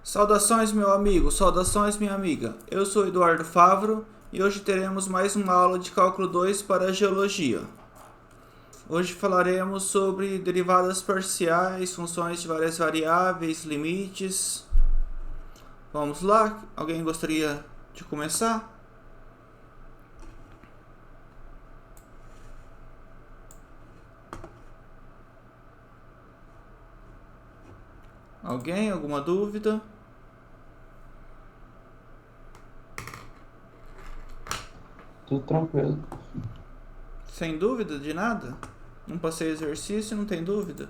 Saudações, meu amigo, saudações, minha amiga. Eu sou Eduardo Favro e hoje teremos mais uma aula de cálculo 2 para geologia. Hoje falaremos sobre derivadas parciais, funções de várias variáveis, limites. Vamos lá? Alguém gostaria de começar? Alguém? Alguma dúvida? Tudo tranquilo. Sem dúvida de nada? Não passei exercício, não tem dúvida?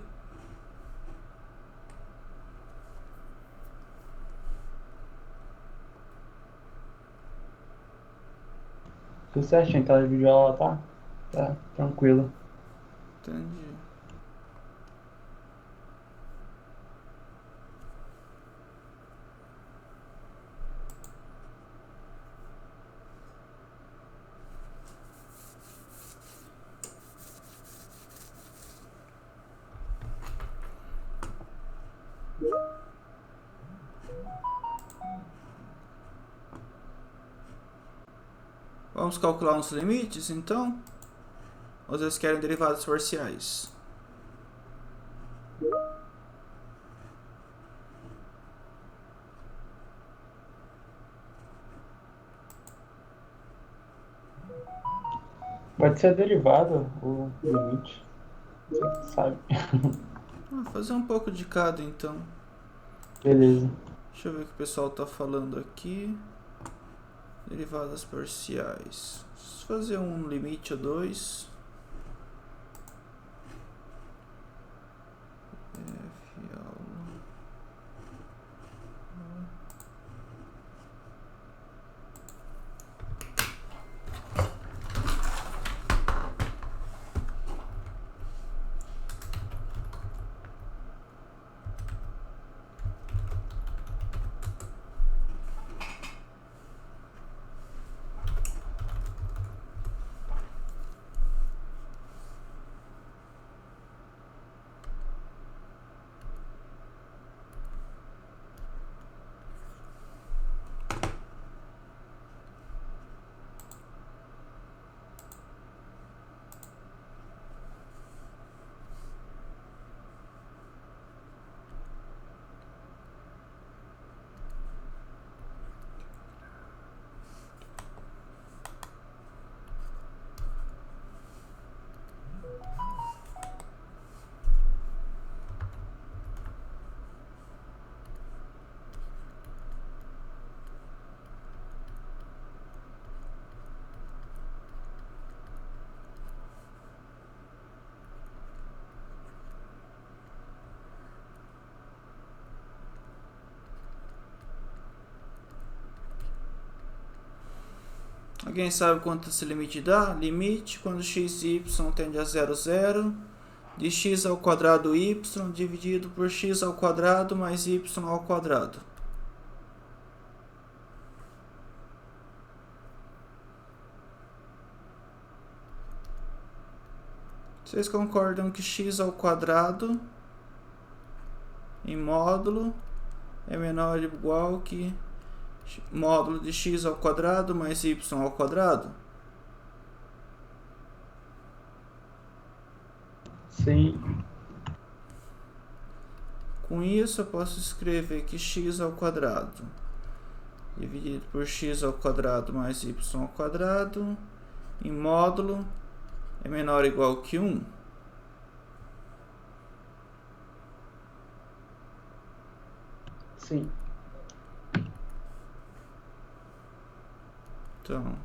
Tudo certinho, aquela videoaula tá tranquilo. Entendi. Vamos calcular uns limites, então? Ou vocês querem derivadas parciais? Pode ser derivado o limite. Você que sabe. Vou fazer um pouco de cada, então. Beleza. Deixa eu ver o que o pessoal está falando aqui. Derivadas parciais. Vamos fazer um limite a 2. Alguém sabe quanto esse limite dá? Limite quando x e y tende a 0, 0, de x ao quadrado y dividido por x ao quadrado mais y ao quadrado. Vocês concordam que x ao quadrado em módulo é menor ou igual que módulo de x ao quadrado mais y ao quadrado? Sim. Com isso eu posso escrever que x ao quadrado dividido por x ao quadrado mais y ao quadrado em módulo é menor ou igual que 1. Sim. Então,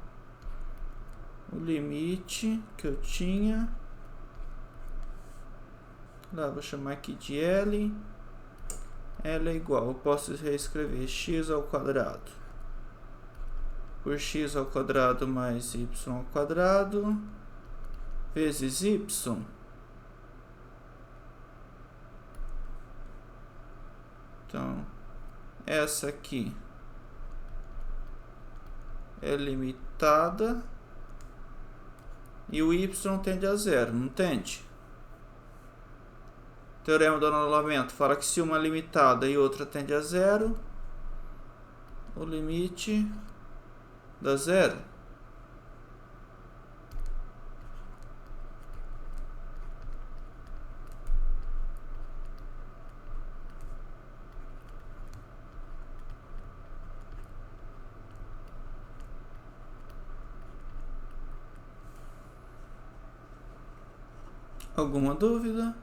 o limite que eu tinha, lá vou chamar aqui de L, L é igual, eu posso reescrever x ao quadrado por x ao quadrado mais y ao quadrado vezes y. Então, essa aqui é limitada e o y tende a 0, não tende? Teorema do anulamento fala que se uma é limitada e outra tende a 0, o limite dá zero. Alguma dúvida?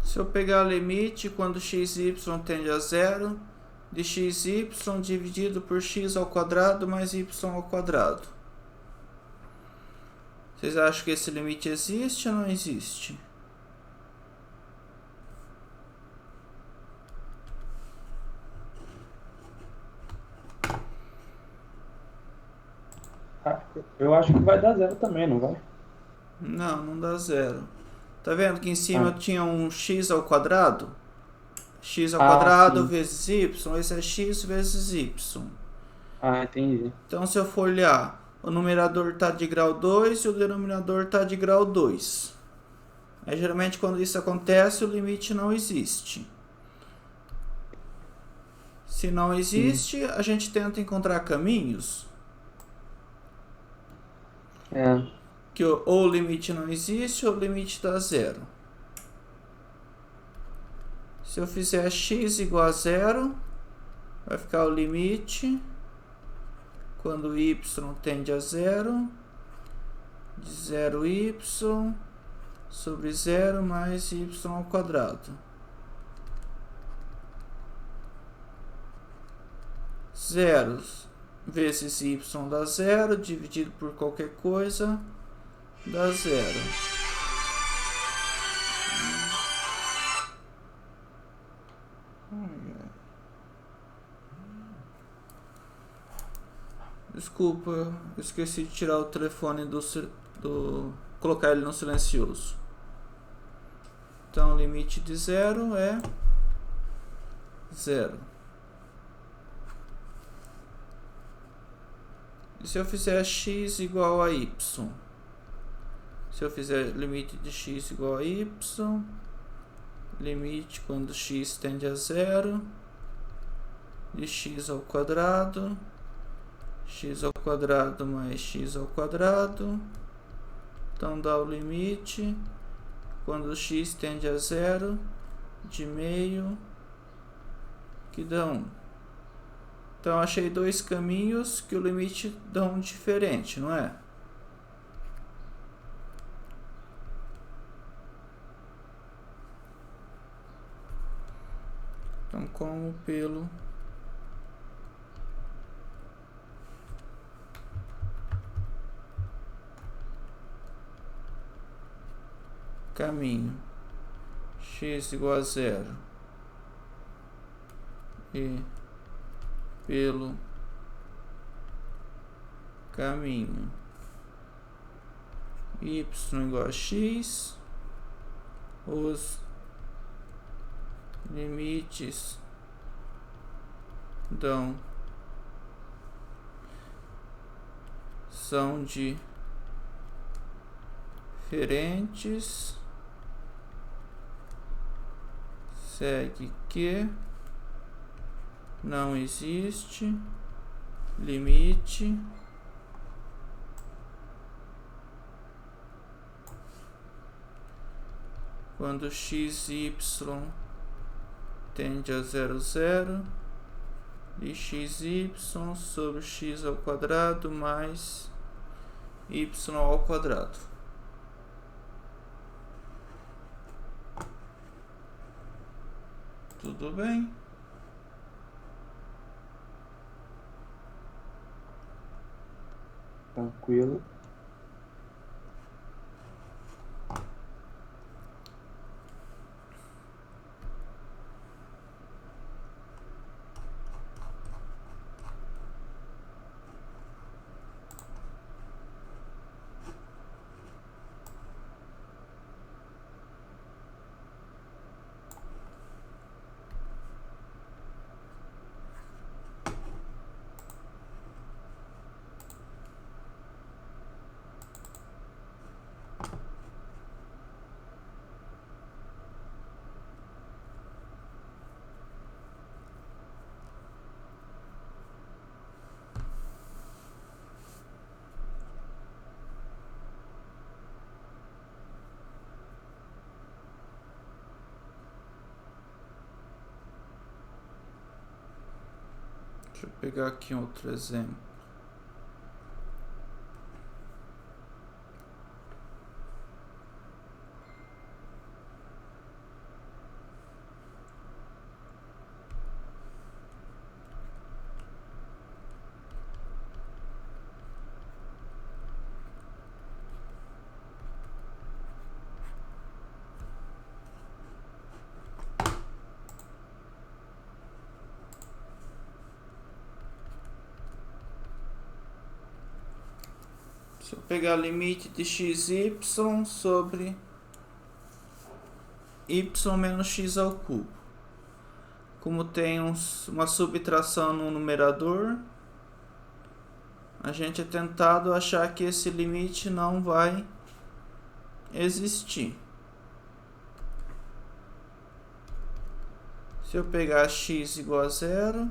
Se eu pegar o limite quando x e y tende a zero, de x e y dividido por x ao quadrado mais y ao quadrado. Vocês acham que esse limite existe ou não existe? Eu acho que vai dar zero também, não vai? Não, não dá zero. Tá vendo que em cima tinha um x ao quadrado? X ao quadrado Sim. vezes y, esse é x vezes y. Entendi. Então, se eu for olhar, o numerador está de grau 2 e o denominador está de grau 2. Aí, geralmente, quando isso acontece, o limite não existe. Se não existe, a gente tenta encontrar caminhos. Que ou o limite não existe ou o limite dá zero. Se eu fizer x igual a zero, vai ficar o limite quando y tende a zero, de 0y sobre 0 mais y ao quadrado. 0 vezes y dá zero, dividido por qualquer coisa, dá zero. Desculpa, eu esqueci de tirar o telefone colocar ele no silencioso. Então, o limite de zero é zero. E se eu fizer x igual a y? Se eu fizer limite de x igual a y, limite quando x tende a zero, de x ao quadrado mais x ao quadrado. Então, dá o limite quando x tende a zero, de meio, que dá 1. Então, achei dois caminhos que o limite dão diferente, não é? Então, como pelo caminho x igual a zero e pelo caminho y igual a x, os limites são diferentes, segue que não existe limite quando x e y tende a 0, 0 de xy sobre x ao quadrado mais y ao quadrado. Tudo bem? Tranquilo. Deixa eu pegar aqui outro exemplo. Se eu pegar limite de xy sobre y menos x ao cubo. Como tem uma subtração no numerador, a gente é tentado achar que esse limite não vai existir. Se eu pegar x igual a 0,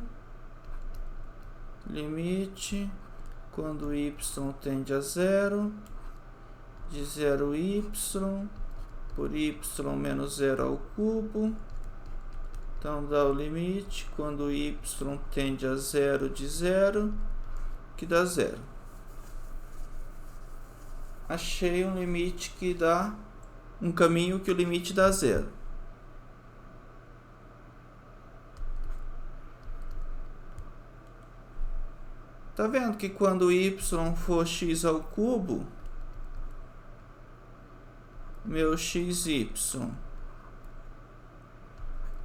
limite quando y tende a 0, de 0y por y menos 0 ao cubo. Então dá o limite quando y tende a 0 de 0, que dá 0. Achei um limite que dá um caminho que o limite dá 0. Tá vendo que quando y for x ao cubo, meu xy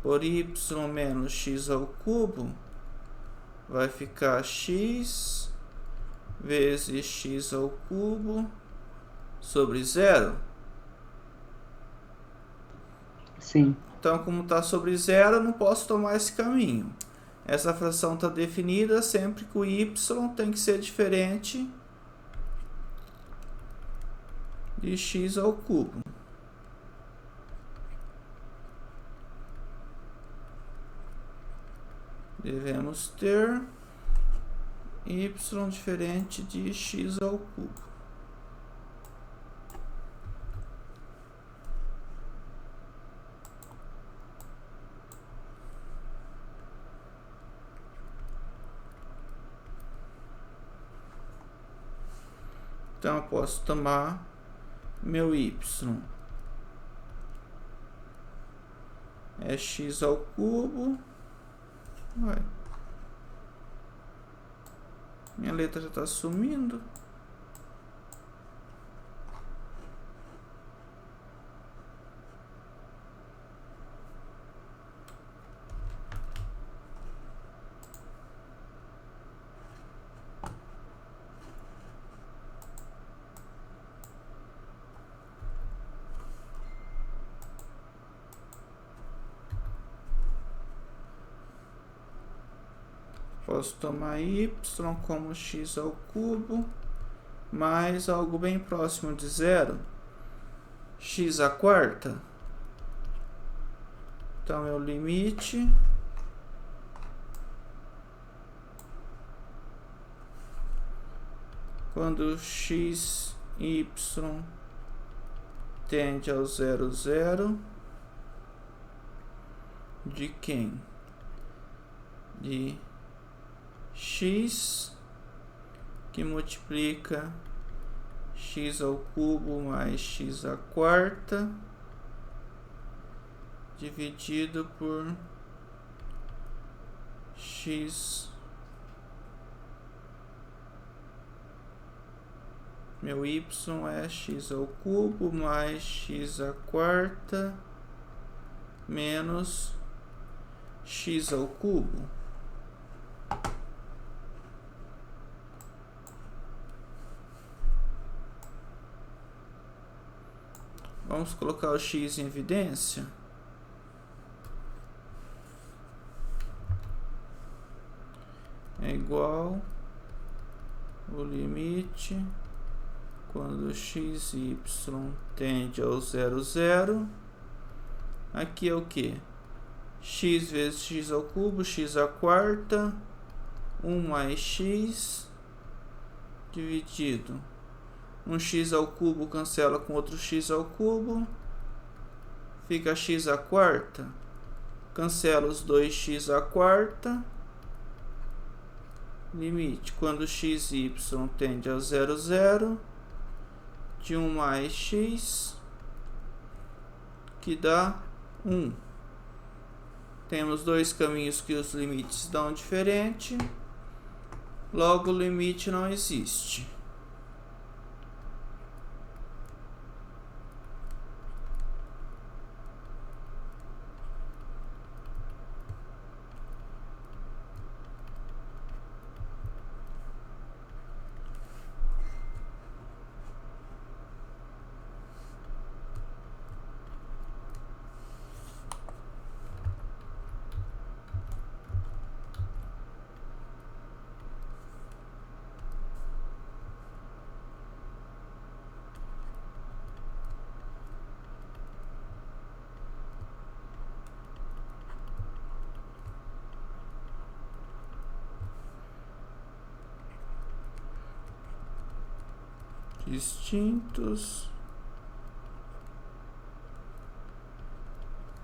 por y menos x ao cubo vai ficar x vezes x ao cubo sobre 0? Sim. Então, como está sobre 0, eu não posso tomar esse caminho. Essa fração está definida sempre que o y tem que ser diferente de x ao cubo. Devemos ter y diferente de x ao cubo. Então eu posso tomar meu y é x ao cubo. Vai. Minha letra já está sumindo. Posso tomar y como x ao cubo mais algo bem próximo de 0, x à quarta. Então é o limite quando x, y tende ao 0, 0, de quem? De x que multiplica x ao cubo mais x à quarta dividido por x, meu y é x ao cubo mais x à quarta menos x ao cubo. Vamos colocar o x em evidência. É igual o limite quando x e y tende ao 0, 0. Aqui é o que? X vezes x ao cubo, x à quarta, 1 mais x, dividido. Um x ao cubo cancela com outro x ao cubo, fica x à quarta, cancela os dois x à quarta, limite quando x e y tende a 0, 0, de 1 mais x, que dá 1. Temos dois caminhos que os limites dão diferente, logo o limite não existe. Distintos,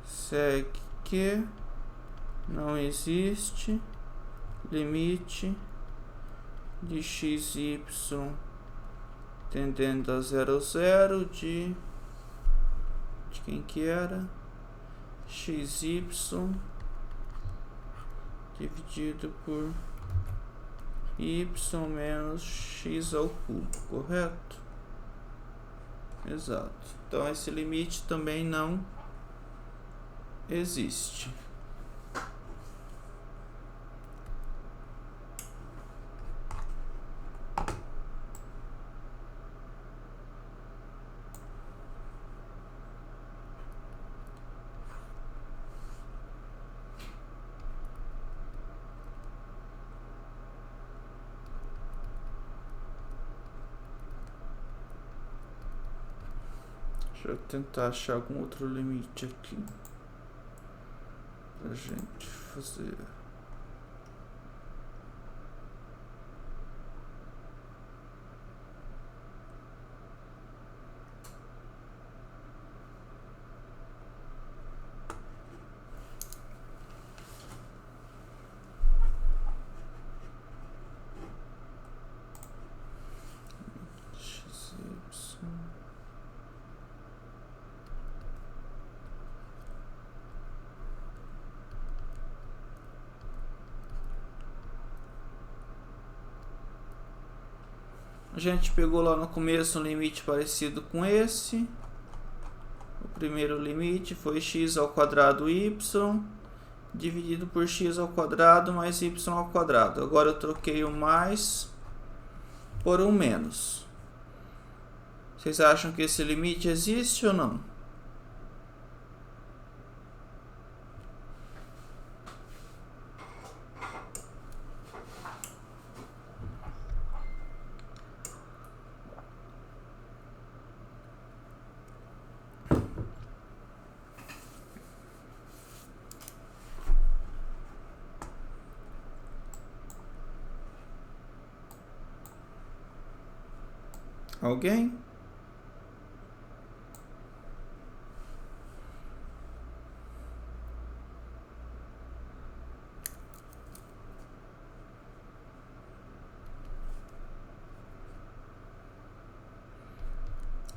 segue que não existe limite de x e y tendendo a 0, 0 de quem que era? Xy dividido por y menos x ao cubo, correto? Exato. Então esse limite também não existe. Deixa eu tentar achar algum outro limite aqui pra gente fazer. A gente pegou lá no começo um limite parecido com esse. O primeiro limite foi x ao quadrado y dividido por x ao quadrado mais y ao quadrado. Agora eu troquei o mais por um menos. Vocês acham que esse limite existe ou não? Alguém?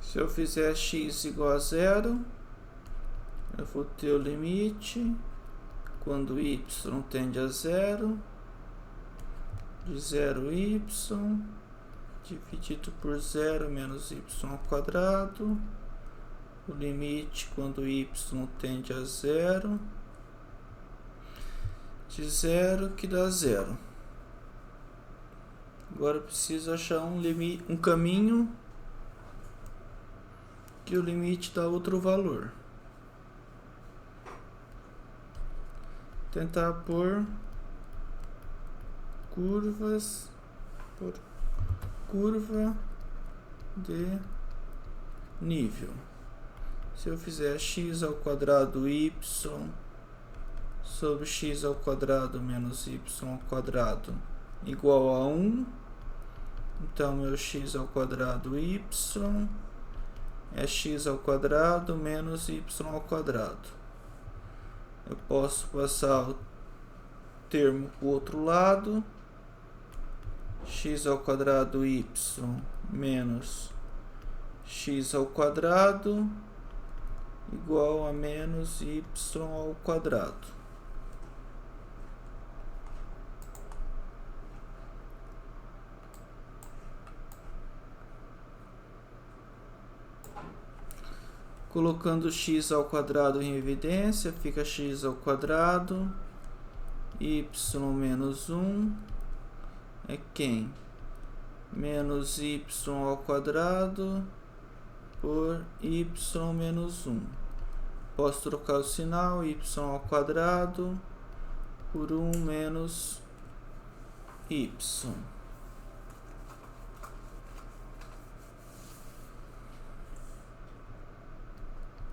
Se eu fizer x igual a 0, eu vou ter o limite quando y tende a 0, de 0y dividido por 0 menos y ao quadrado, o limite quando y tende a 0, de 0 que dá 0. Agora eu preciso achar um caminho que o limite dá outro valor. Tentar por curvas, por curva de nível. Se eu fizer x ao quadrado y sobre x ao quadrado menos y ao quadrado igual a 1, então meu x ao quadrado y é x ao quadrado menos y ao quadrado. Eu posso passar o termo para o outro lado x ao quadrado y menos x ao quadrado igual a menos y ao quadrado. Colocando x ao quadrado em evidência, fica x ao quadrado, y menos 1 é quem? Menos y ao quadrado por y menos 1. Posso trocar o sinal, y ao quadrado por 1 menos y.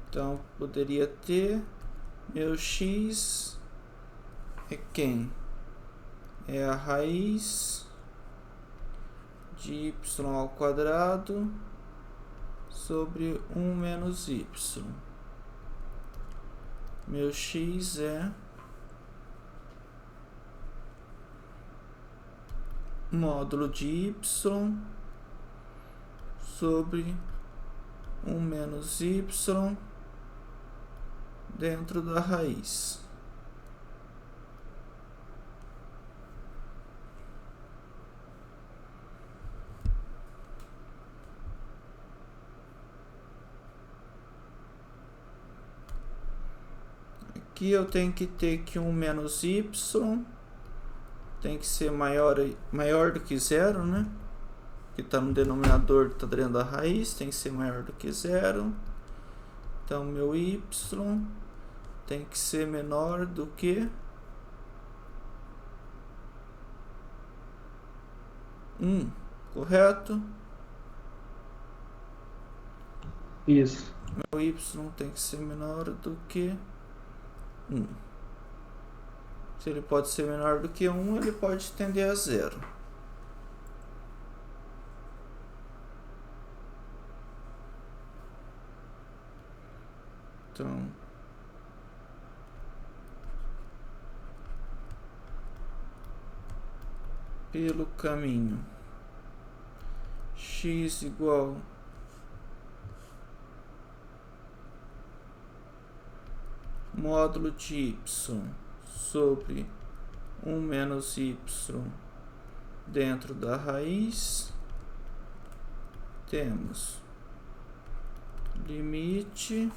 Então, poderia ter meu x é quem? É a raiz de y ao quadrado sobre 1 menos y. Meu x é módulo de y sobre 1 menos y dentro da raiz. Aqui eu tenho que ter que 1 menos y tem que ser maior do que zero, né? Que está no denominador, está dentro da raiz, tem que ser maior do que zero. Então, meu y tem que ser menor do que 1, correto? Isso. Meu y tem que ser menor do que 1. Se ele pode ser menor do que 1, ele pode tender a 0. Então, pelo caminho x igual módulo de y sobre 1 menos y dentro da raiz, temos limite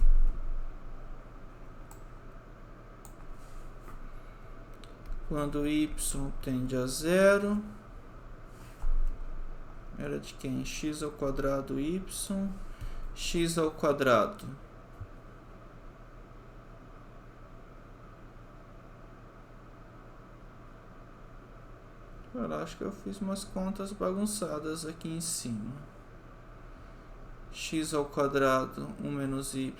quando y tende a 0, era de quem? X ao quadrado y, x ao quadrado. Eu acho que eu fiz umas contas bagunçadas aqui em cima. X ao quadrado, 1 menos y.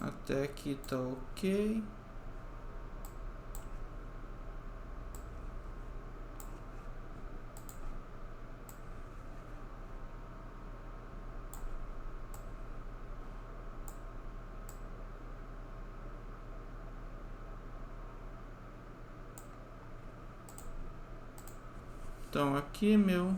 Até aqui tá ok. Então aqui meu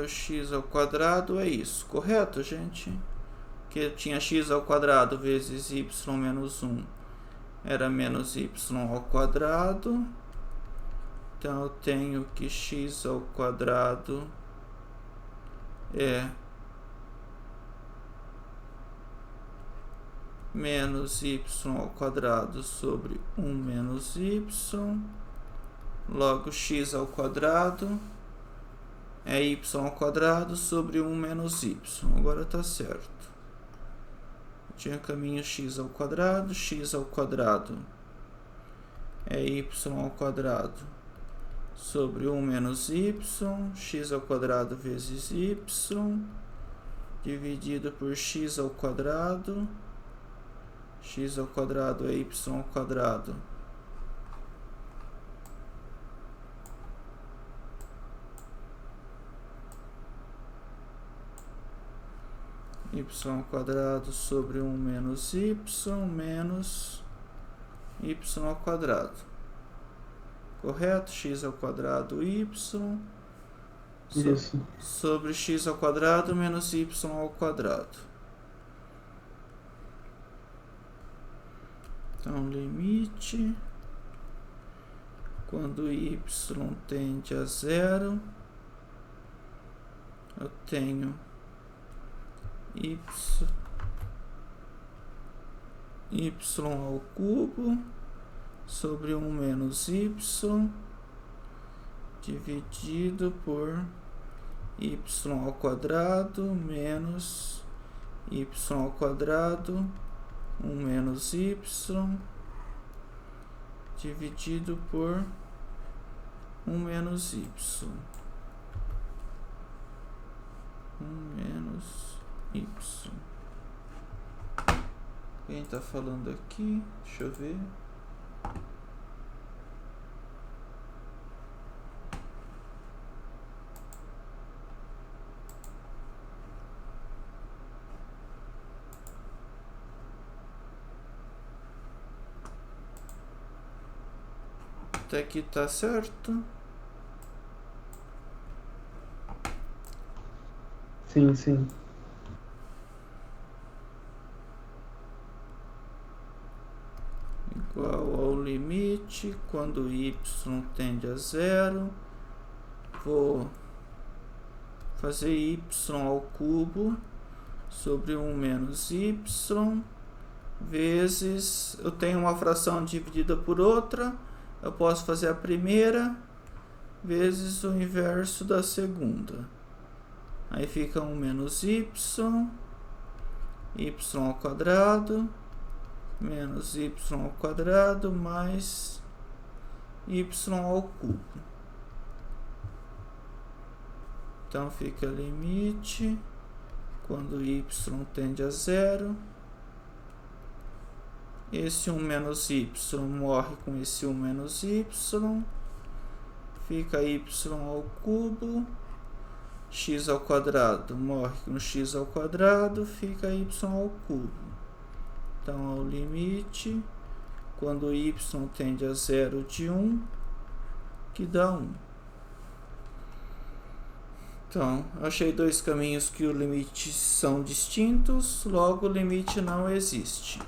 x ao quadrado é isso, correto, gente? Que eu tinha x ao quadrado vezes y menos 1 era menos y ao quadrado. Então eu tenho que x ao quadrado é menos y ao quadrado sobre 1 menos y. Logo x ao quadrado é y ao quadrado sobre 1 menos y. Agora está certo. Tinha caminho x ao quadrado é y ao quadrado sobre 1 menos y, x ao quadrado vezes y, dividido por x ao quadrado é y ao quadrado, y ao quadrado sobre 1 menos y menos y ao quadrado. Correto? X ao quadrado y Isso. sobre x ao quadrado menos y ao quadrado. Então, limite quando y tende a zero, eu tenho y ao cubo sobre 1 menos y dividido por y ao quadrado menos y ao quadrado 1 menos y dividido por 1 menos y. 1 menos y. Quem está falando aqui? Deixa eu ver. Até aqui tá certo? Sim, sim. Igual ao limite quando y tende a zero, vou fazer y ao cubo sobre 1 menos y vezes, eu tenho uma fração dividida por outra, eu posso fazer a primeira vezes o inverso da segunda. Aí fica 1 menos y ao quadrado, menos y ao quadrado, mais y ao cubo. Então fica limite quando y tende a zero. Esse 1 menos y morre com esse 1 menos y. Fica y ao cubo. X ao quadrado morre com x ao quadrado. Fica y ao cubo. Então, ao limite, quando y tende a zero de 1, que dá 1. Então, achei dois caminhos que o limite são distintos, logo o limite não existe.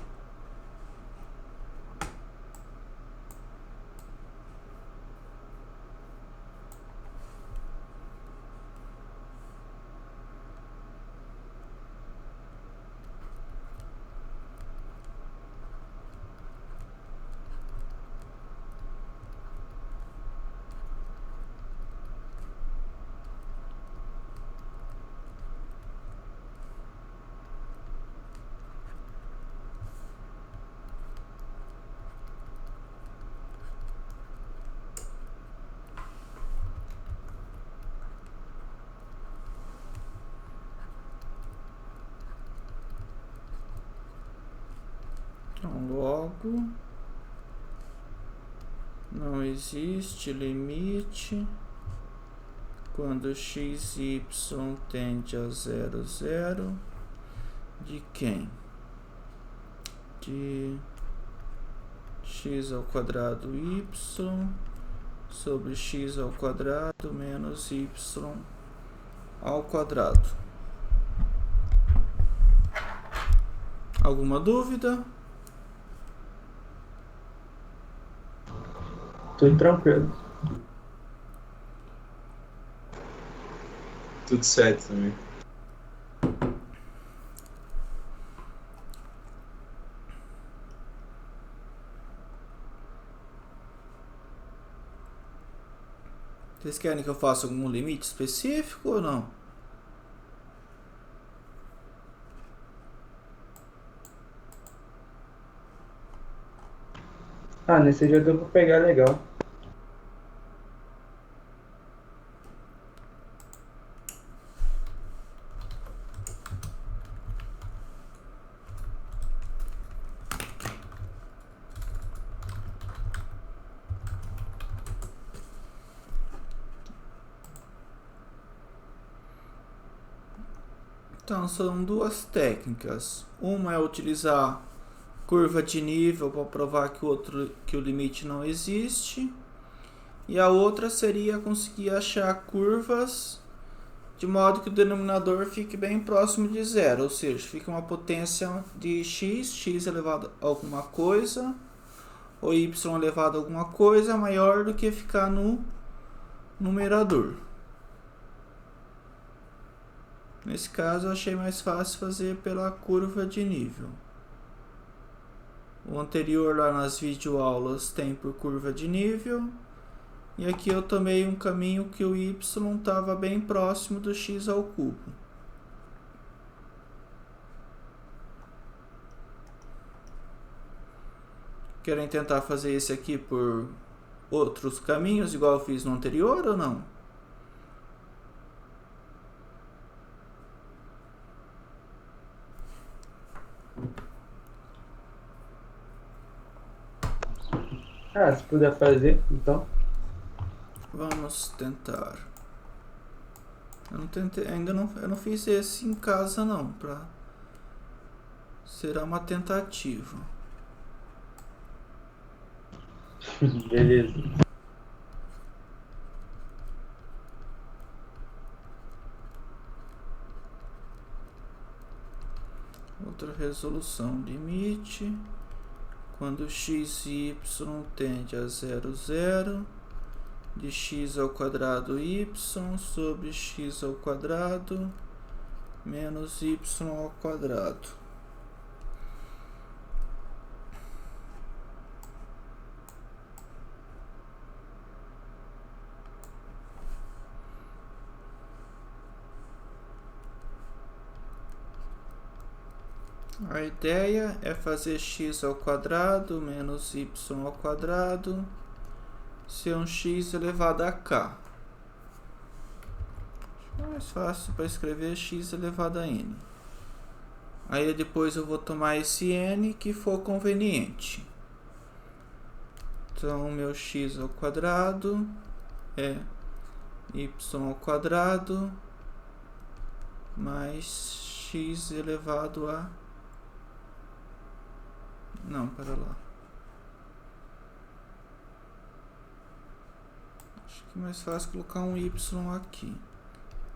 Então, logo, não existe limite quando x e y tende a 0, 0, de quem? De x ao quadrado y sobre x ao quadrado menos y ao quadrado. Alguma dúvida? Tudo tranquilo. Tudo certo também. Vocês querem que eu faça algum limite específico ou não? Ah, nesse já deu pra pegar legal. Então, são duas técnicas. Uma é utilizar curva de nível para provar que o limite não existe. E a outra seria conseguir achar curvas de modo que o denominador fique bem próximo de zero, ou seja, fica uma potência de x elevado a alguma coisa, ou y elevado a alguma coisa maior do que ficar no numerador. Nesse caso eu achei mais fácil fazer pela curva de nível. O anterior lá nas videoaulas tem por curva de nível. E aqui eu tomei um caminho que o y estava bem próximo do x ao cubo. Querem tentar fazer esse aqui por outros caminhos, igual eu fiz no anterior ou não? Se puder fazer, então. Vamos tentar. Eu não fiz esse em casa não, será uma tentativa. Beleza. Outra resolução, limite quando x e y tende a 0, 0, de x ao quadrado y sobre x ao quadrado menos y ao quadrado. A ideia é fazer x ao quadrado menos y ao quadrado ser um x elevado a k. Mais fácil para escrever x elevado a n. Aí depois eu vou tomar esse n que for conveniente. Então meu x ao quadrado é y ao quadrado mais x elevado a... Não, para lá. Acho que é mais fácil colocar um y aqui.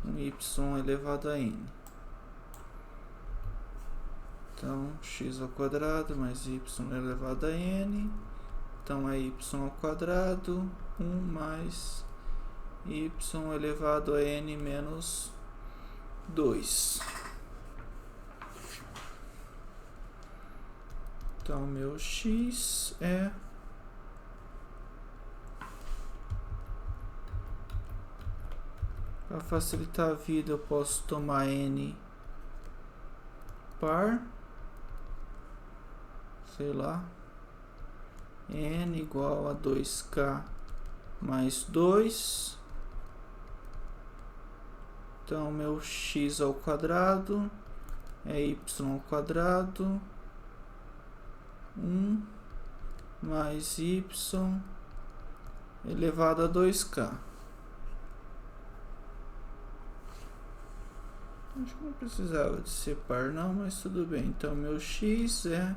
Um y elevado a n. Então, x ao quadrado mais y elevado a n. Então, é y ao quadrado, 1 mais y elevado a n menos 2. Então, meu x é... Para facilitar a vida, eu posso tomar n par, sei lá, n igual a 2k mais 2. Então, meu x ao quadrado é y ao quadrado, 1 mais y elevado a 2k. Acho que não precisava de ser par não, mas tudo bem. Então, meu x é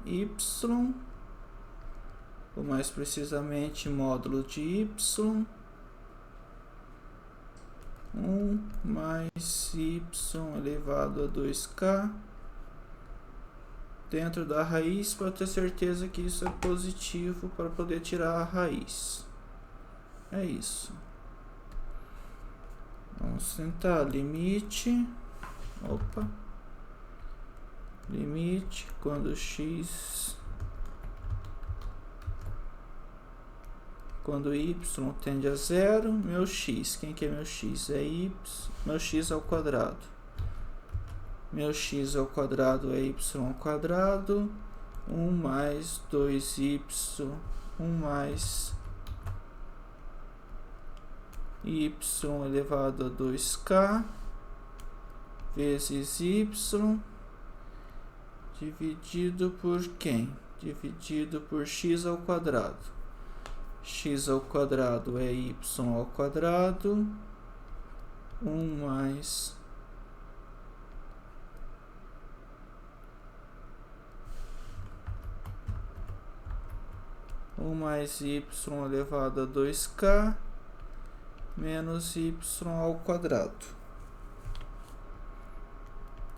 y, ou mais precisamente, módulo de y, 1 mais y elevado a 2k, dentro da raiz, para ter certeza que isso é positivo para poder tirar a raiz. É isso. Vamos tentar limite. Limite quando y tende a 0, meu x, quem que é meu x? É y, meu x ao quadrado. Meu x ao quadrado é y ao quadrado, 1 mais 2y, 1 mais y elevado a 2k, vezes y, dividido por quem? Dividido por x ao quadrado. X ao quadrado é y ao quadrado, 1 mais 1 mais y elevado a 2k menos y ao quadrado.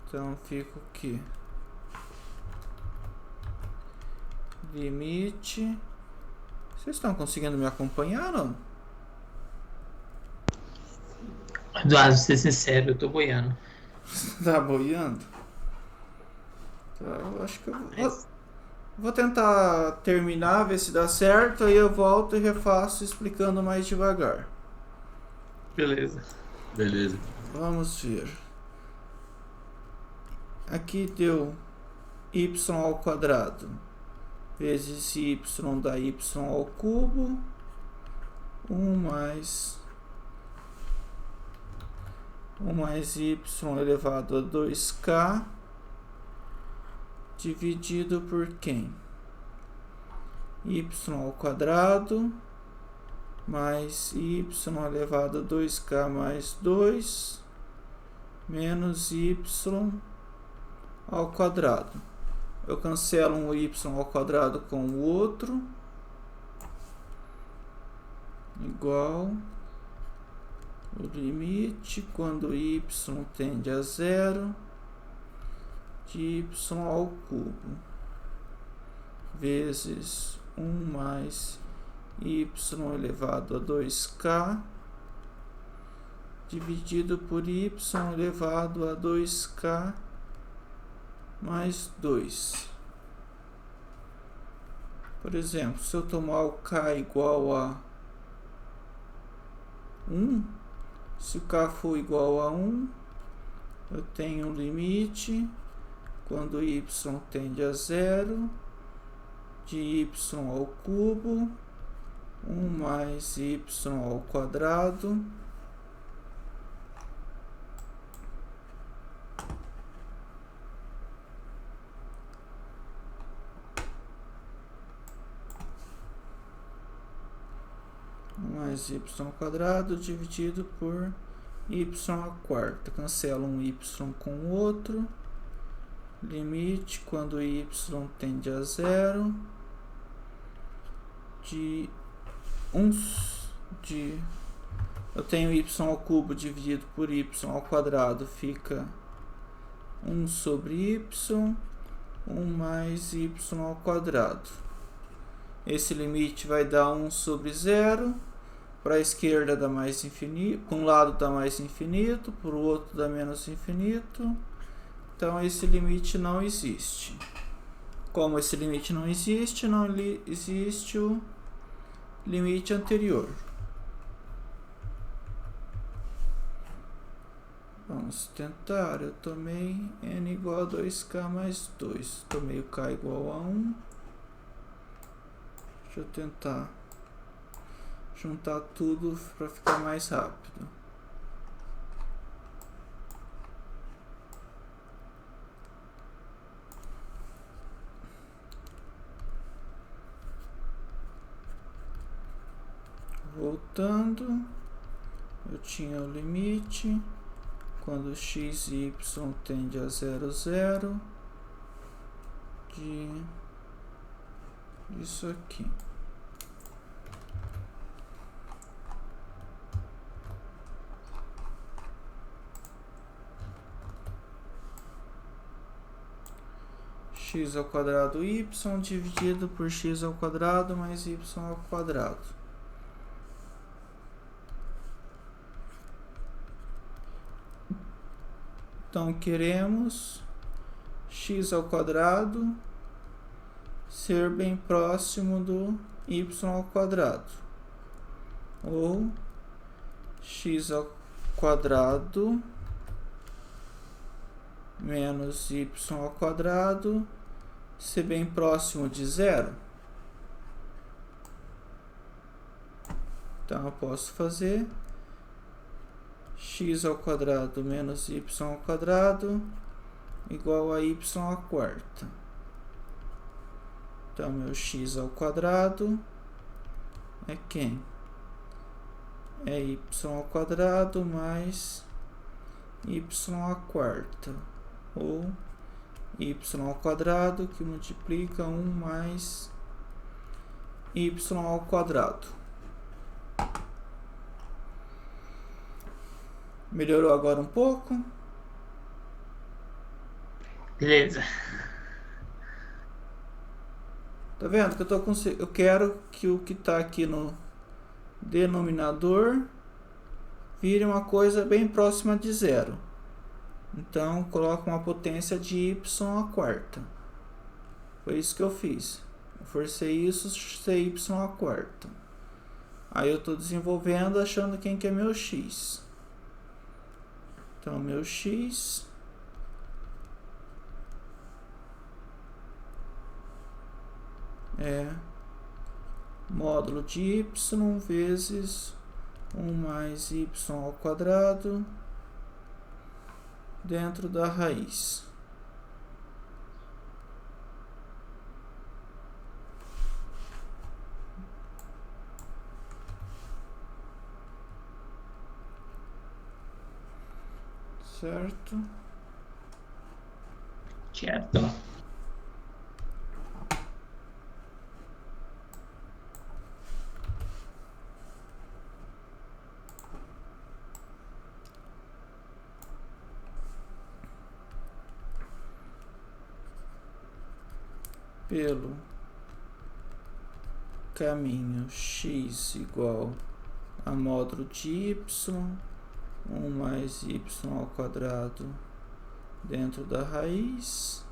Então fica o que? Limite. Vocês estão conseguindo me acompanhar, não? Eduardo, ser sincero, eu tô boiando. Tá boiando? Tá, eu acho que eu vou tentar terminar, ver se dá certo, aí eu volto e refaço explicando mais devagar. Beleza. Beleza. Vamos ver. Aqui deu y ao quadrado vezes y dá y ao cubo, 1 mais y elevado a 2k dividido por quem? Y ao quadrado mais y elevado a 2k mais 2 menos y ao quadrado. Eu cancelo um y ao quadrado com o outro, igual o limite quando y tende a zero de y ao cubo vezes 1 mais y elevado a 2k dividido por y elevado a 2k mais 2. Por exemplo, se eu tomar o k igual a 1, se o k for igual a 1, eu tenho um limite quando y tende a zero de y ao cubo, 1 mais y ao quadrado mais y ao quadrado dividido por y à quarta. Cancelo um y com o outro. Limite quando y tende a zero eu tenho y ao cubo dividido por y ao quadrado, fica 1 sobre y, 1 mais y ao quadrado. Esse limite vai dar 1 sobre 0. Para a esquerda dá mais infinito, para um lado dá mais infinito, para o outro dá menos infinito. Então esse limite não existe. Como esse limite não existe, não existe o limite anterior. Vamos tentar. Eu tomei n igual a 2k mais 2. Tomei o k igual a 1. Deixa eu tentar juntar tudo para ficar mais rápido. Voltando, eu tinha o limite quando x e y tende a 0, 0 disso aqui. X ao quadrado y dividido por x ao quadrado mais y ao quadrado. Então queremos x ao quadrado ser bem próximo do y ao quadrado, ou x ao quadrado menos y ao quadrado ser bem próximo de 0. Então eu posso fazer x ao quadrado menos y ao quadrado igual a y à quarta. Então meu x ao quadrado é quem? É y ao quadrado mais y à quarta, ou y ao quadrado que multiplica 1 mais y ao quadrado. Melhorou agora um pouco? Beleza. Tá vendo que eu quero que o que está aqui no denominador vire uma coisa bem próxima de zero. Então, coloco uma potência de y à quarta. Foi isso que eu fiz. Eu forcei isso ser y à quarta. Aí eu estou desenvolvendo achando quem que é meu x. Então, meu x é módulo de y vezes 1 mais y ao quadrado dentro da raiz. Certo? Certo. Pelo caminho x igual a módulo de y, 1 mais y ao quadrado dentro da raiz,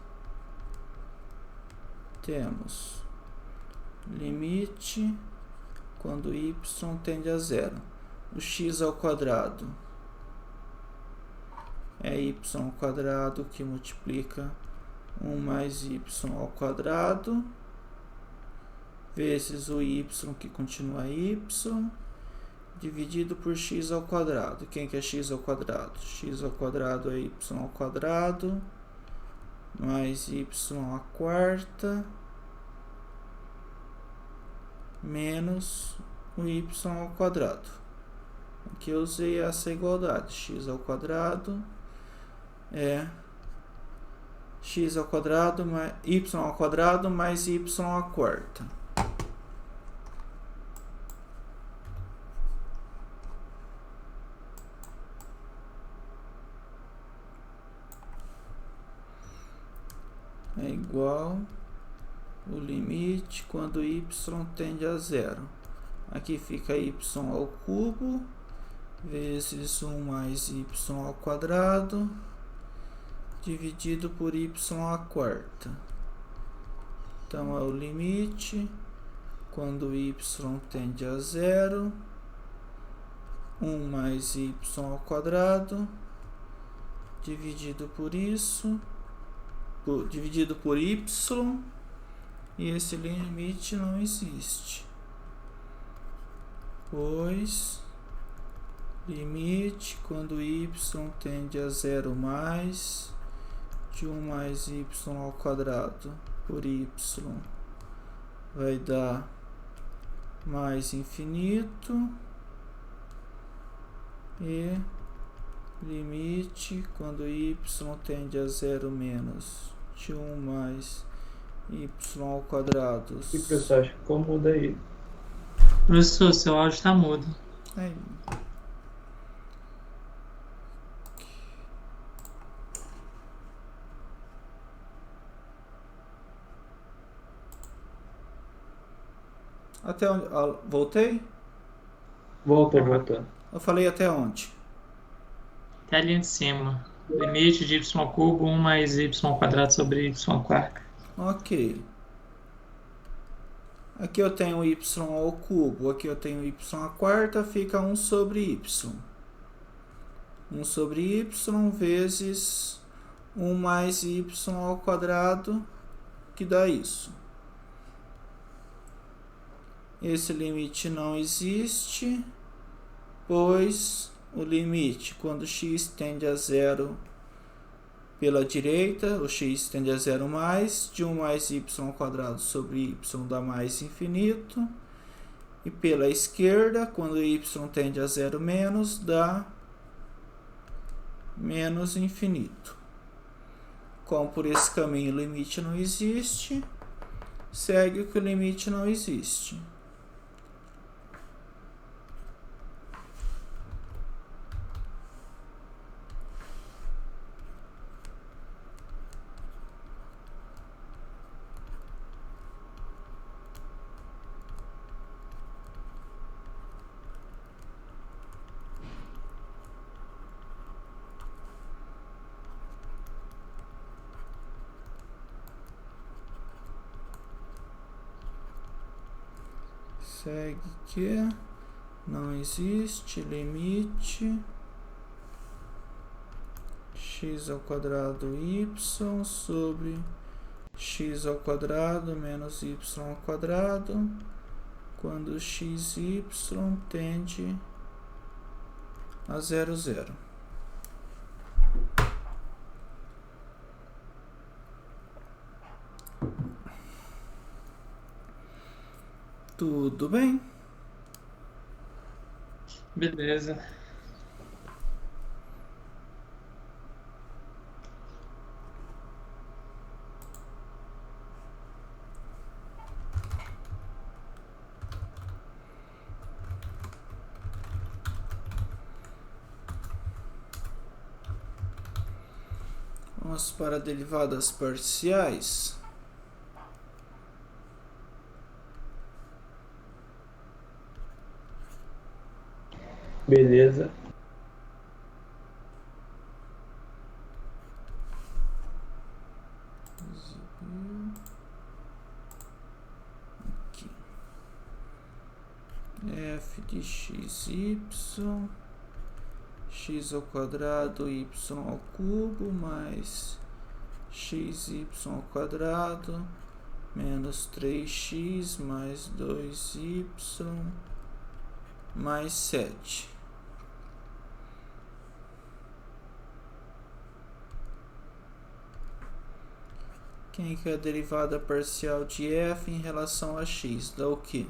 temos limite quando y tende a zero. O x ao quadrado é y ao quadrado que multiplica 1 mais y ao quadrado vezes o y que continua y dividido por x ao quadrado. Quem que é x ao quadrado? X ao quadrado é y ao quadrado mais y à quarta menos o y ao quadrado. Aqui eu usei essa igualdade. X ao quadrado é x ao quadrado mais y ao quadrado mais y à quarta. É igual o limite quando y tende a zero. Aqui fica y ao cubo vezes 1 mais y ao quadrado dividido por y à quarta. Então, é o limite quando y tende a zero, 1 mais y ao quadrado dividido por isso, dividido por y, e esse limite não existe, pois limite quando y tende a zero mais de 1 mais y ao quadrado por y vai dar mais infinito, e limite quando y tende a zero menos de 1 mais y ao quadrado. E professor, acho que ficou mudo aí. Professor, seu áudio está mudo. Aí. Até onde? Voltei? Voltou. Eu falei até onde? Até a linha de cima. Limite de y ao cubo, 1 mais y ao quadrado sobre y à quarta. Ok. Aqui eu tenho y ao cubo, aqui eu tenho y à quarta, fica 1 sobre y. 1 sobre y vezes 1 mais y ao quadrado, que dá isso. Esse limite não existe, pois o limite quando x tende a zero pela direita, o x tende a zero mais, de 1 mais y ao quadrado sobre y dá mais infinito, e pela esquerda, quando y tende a zero menos, dá menos infinito. Como por esse caminho o limite não existe, segue que o limite não existe. Segue que não existe limite x ao quadrado y sobre x ao quadrado menos y ao quadrado quando x e y tende a 0, 0. Tudo bem? Beleza. Vamos para derivadas parciais. Beleza. Aqui. F de x, y, x ao quadrado, y ao cubo, mais xy ao quadrado, menos 3x, mais 2y, mais 7. Quem que é a derivada parcial de f em relação a x? Dá o quê?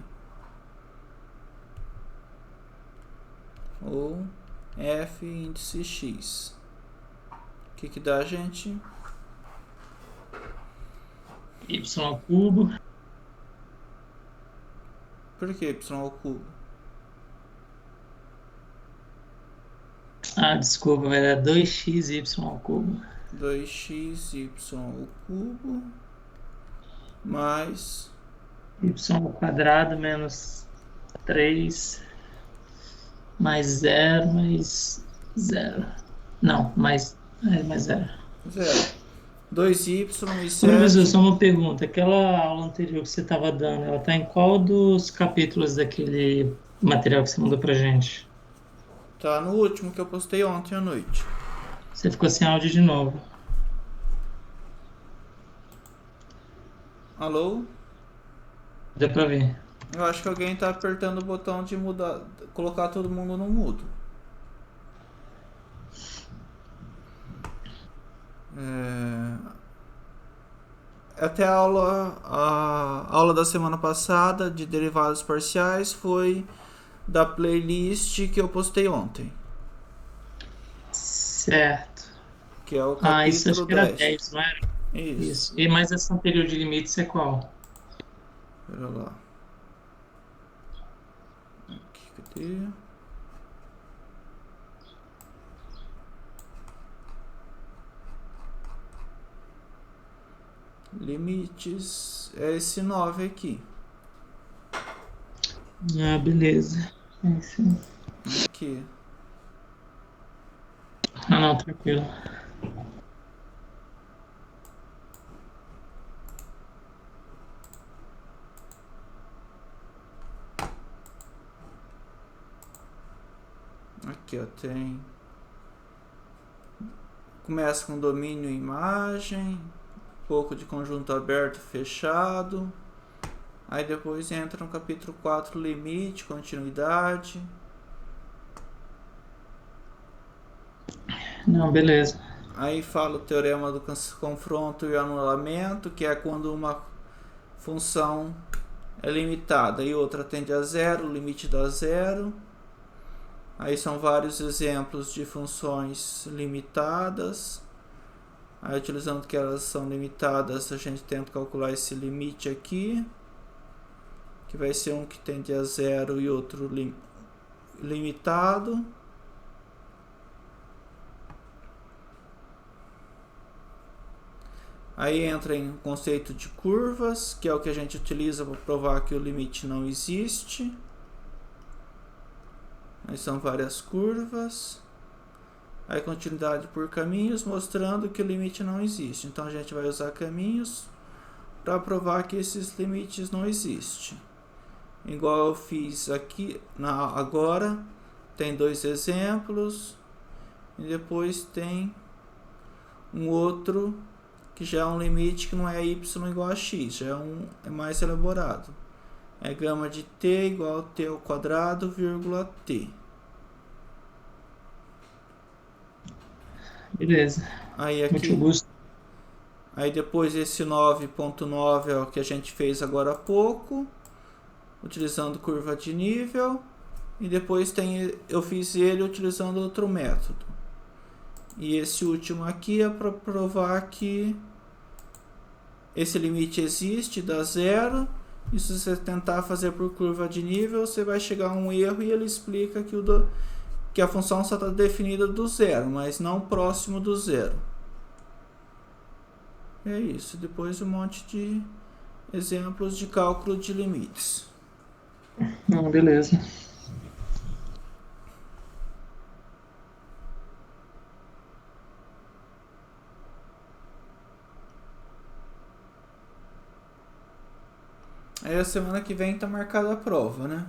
Ou f índice x. O que dá, gente? Y ao cubo. Por que y ao cubo? Ah, desculpa, vai dar 2xy ao cubo. 2xy ao cubo mais Y ao quadrado menos 3 mais 0 mais 0. Não, mais 0. 0. 2y e 7. Professor, só uma pergunta. Aquela aula anterior que você estava dando, ela está em qual dos capítulos daquele material que você mandou pra gente? Tá no último que eu postei ontem à noite. Você ficou sem áudio de novo. Alô? Deu pra ver. Eu acho que alguém tá apertando o botão de mudar, colocar todo mundo no mudo. Até a aula da semana passada de derivadas parciais foi da playlist que eu postei ontem. Certo. Que é o capítulo isso acho que era 10. 10, não era? Isso. E mais essa anterior de limites é qual? Pera lá. Aqui, cadê? Limites é esse 9 aqui. Ah, beleza. Esse... Aqui. Ah, não, tranquilo. Aqui, ó, tem... Começa com domínio e imagem, um pouco de conjunto aberto e fechado. Aí depois entra no capítulo 4, limite, continuidade. Não, beleza. Aí fala o teorema do confronto e anulamento, que é quando uma função é limitada e outra tende a zero, o limite dá zero. Aí são vários exemplos de funções limitadas. Aí, utilizando que elas são limitadas, a gente tenta calcular esse limite aqui, que vai ser um que tende a zero e outro limitado. Aí entra em conceito de curvas, que é o que a gente utiliza para provar que o limite não existe. Aí são várias curvas. Aí continuidade por caminhos, mostrando que o limite não existe. Então a gente vai usar caminhos para provar que esses limites não existem. Igual eu fiz aqui agora, tem dois exemplos. E depois tem um outro que já é um limite que não é y igual a x, já é mais elaborado. É gama de t igual a t ao quadrado, vírgula t. Beleza. Aí Muito aqui, gosto. aí depois esse 9.9 é o que a gente fez agora há pouco, utilizando curva de nível. E depois eu fiz ele utilizando outro método. E esse último aqui é para provar que esse limite existe, dá zero. E se você tentar fazer por curva de nível, você vai chegar a um erro e ele explica que a função só está definida do zero, mas não próximo do zero. É isso. Depois um monte de exemplos de cálculo de limites. Não, beleza. Aí a semana que vem tá marcada a prova, né?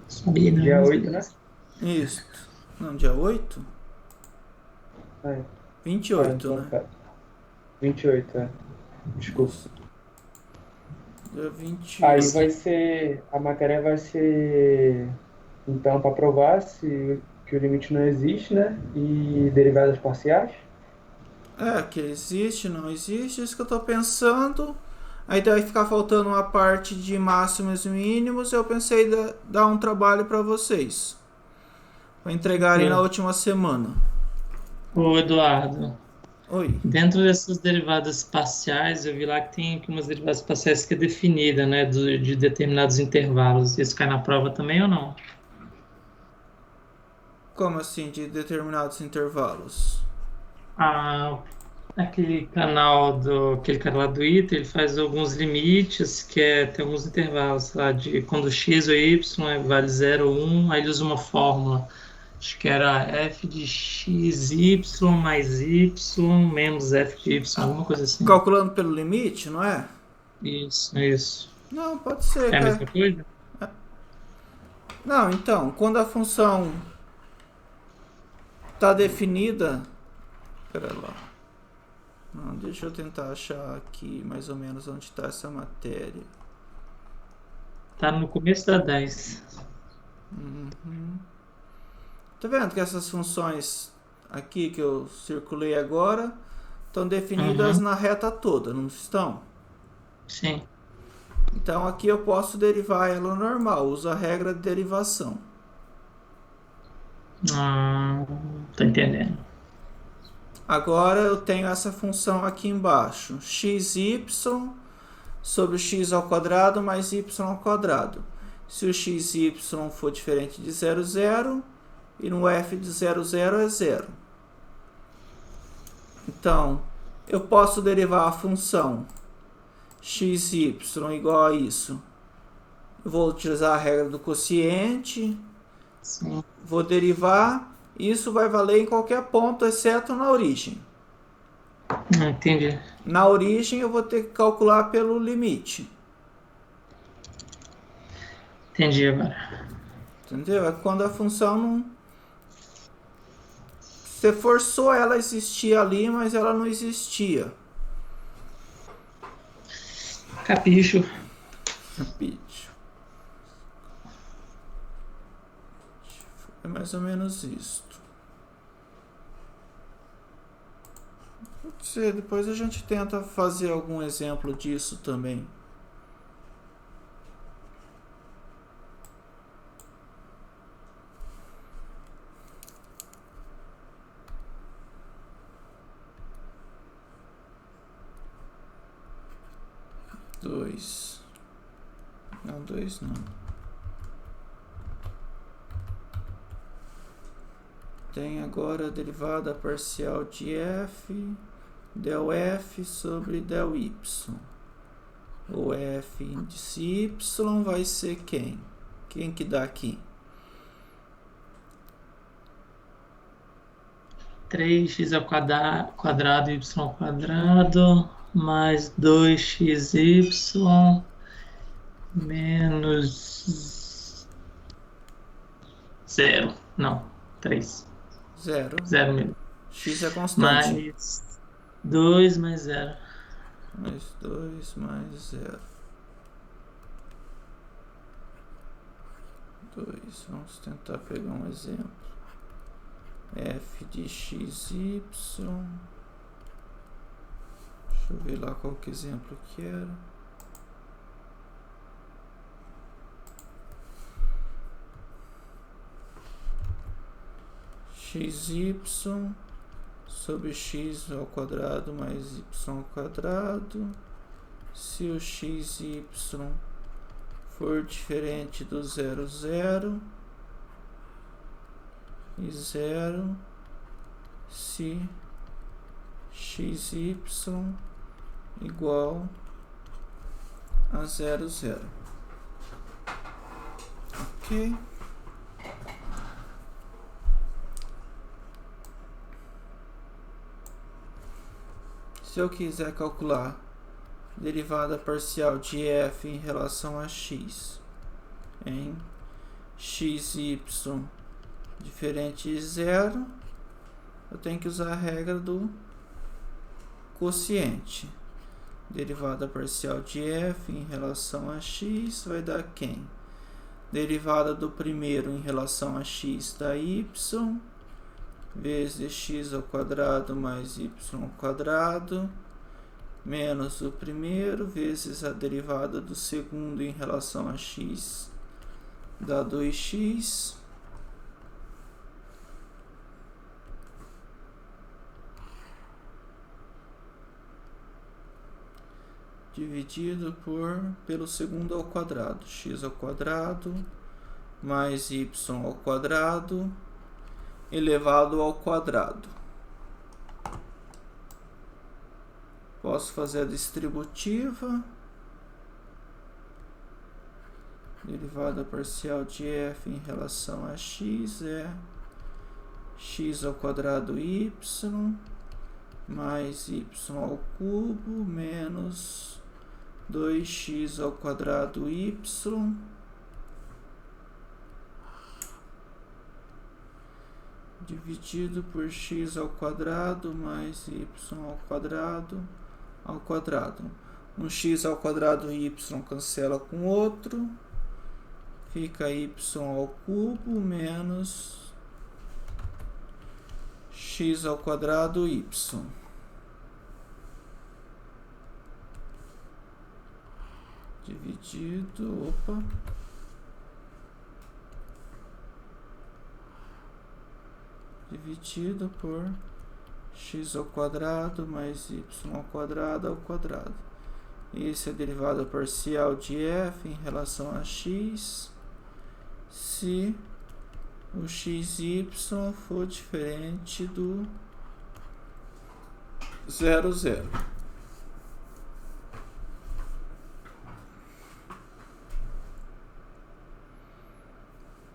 Sabia, não, Dia mas 8, né? beleza. Isso. Não, dia 8? É. 28, Então né? tá. 28, é. Desculpa. Isso. Dia Aí 28. vai ser. A matéria vai ser. Então, para provar que o limite não existe, né? E derivadas parciais. É, que existe, não existe, isso que eu tô pensando. Aí vai ficar faltando uma parte de máximos e mínimos. Eu pensei em dar um trabalho para vocês, para entregarem na última semana. Ô, Eduardo, Oi. dentro dessas derivadas parciais, eu vi lá que tem aqui umas derivadas parciais que é definida, né, de determinados intervalos. Isso cai na prova também ou não? Como assim, de determinados intervalos? Ah, aquele cara lá do ITA, ele faz alguns limites, tem alguns intervalos lá de quando x ou y vale 0 ou 1, aí ele usa uma fórmula. Acho que era f de xy mais y menos f de y, alguma coisa assim. Calculando pelo limite, não é? Isso, isso. Não, pode ser, É a cara. mesma coisa? Não, então, quando a função está definida. Pera lá. Não, deixa eu tentar achar aqui mais ou menos onde está essa matéria. Tá no começo da 10. Tá vendo que essas funções aqui que eu circulei agora estão definidas Uhum, na reta toda, não estão? sim. Então aqui eu posso derivar ela normal, uso a regra de derivação. Ah, tô entendendo. Agora eu tenho essa função aqui embaixo, xy sobre x ao quadrado mais y ao quadrado. Se o xy for diferente de 0, 0, e no f de 0, 0 é 0. Então, eu posso derivar a função xy igual a isso. Eu vou utilizar a regra do quociente, Sim. vou derivar, isso vai valer em qualquer ponto, exceto na origem. Entendi. Na origem eu vou ter que calcular pelo limite. Entendi agora. Entendeu? É quando a função não. Você forçou ela a existir ali, mas ela não existia. Capicho. Repite. É mais ou menos isto. Pode ser, depois a gente tenta fazer algum exemplo disso também. 2. Não, 2 não. Tem agora a derivada parcial de f, del f sobre del y. O f índice y vai ser quem? Quem que dá aqui? 3x ao quadrado y ao quadrado mais 2xy menos 0. Não, 3. 0. 0 mesmo. X é constante. Mais 2 mais 0. Mais 2 mais 0. 2. Vamos tentar pegar um exemplo. F de xy. Deixa eu ver lá qual que exemplo que era. Xy sobre x ao quadrado mais y ao quadrado. Se o xy for diferente do 0, 0 e 0, se xy igual a 0, 0. Ok? Se eu quiser calcular derivada parcial de f em relação a x em xy diferente de 0, eu tenho que usar a regra do quociente. Derivada parcial de f em relação a x vai dar quem? Derivada do primeiro em relação a x dá y, vezes x ao quadrado mais y ao quadrado, menos o primeiro, vezes a derivada do segundo em relação a x dá 2x, dividido pelo segundo ao quadrado, x ao quadrado mais y ao quadrado elevado ao quadrado. Posso fazer a distributiva. Derivada parcial de f em relação a x é x ao quadrado y mais y ao cubo menos 2x ao quadrado y dividido por x ao quadrado mais y ao quadrado. Um x ao quadrado y cancela com outro, fica y ao cubo menos x ao quadrado y. Dividido, dividido por x ao quadrado mais y ao quadrado. Esse é a derivada parcial de f em relação a x se o xy for diferente do 0, 0.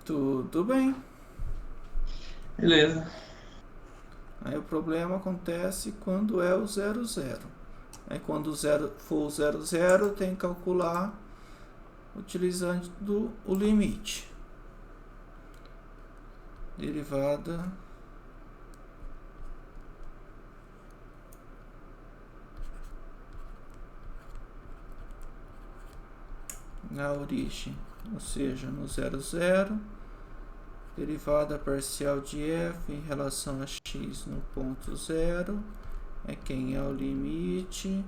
Tudo bem. Beleza. Aí o problema acontece quando é o 0, 0. Aí quando o 0 for o 0, 0, tem que calcular utilizando o limite. Derivada na origem, ou seja, no 0, 0. Derivada parcial de f em relação a x no ponto 0 é quem é o limite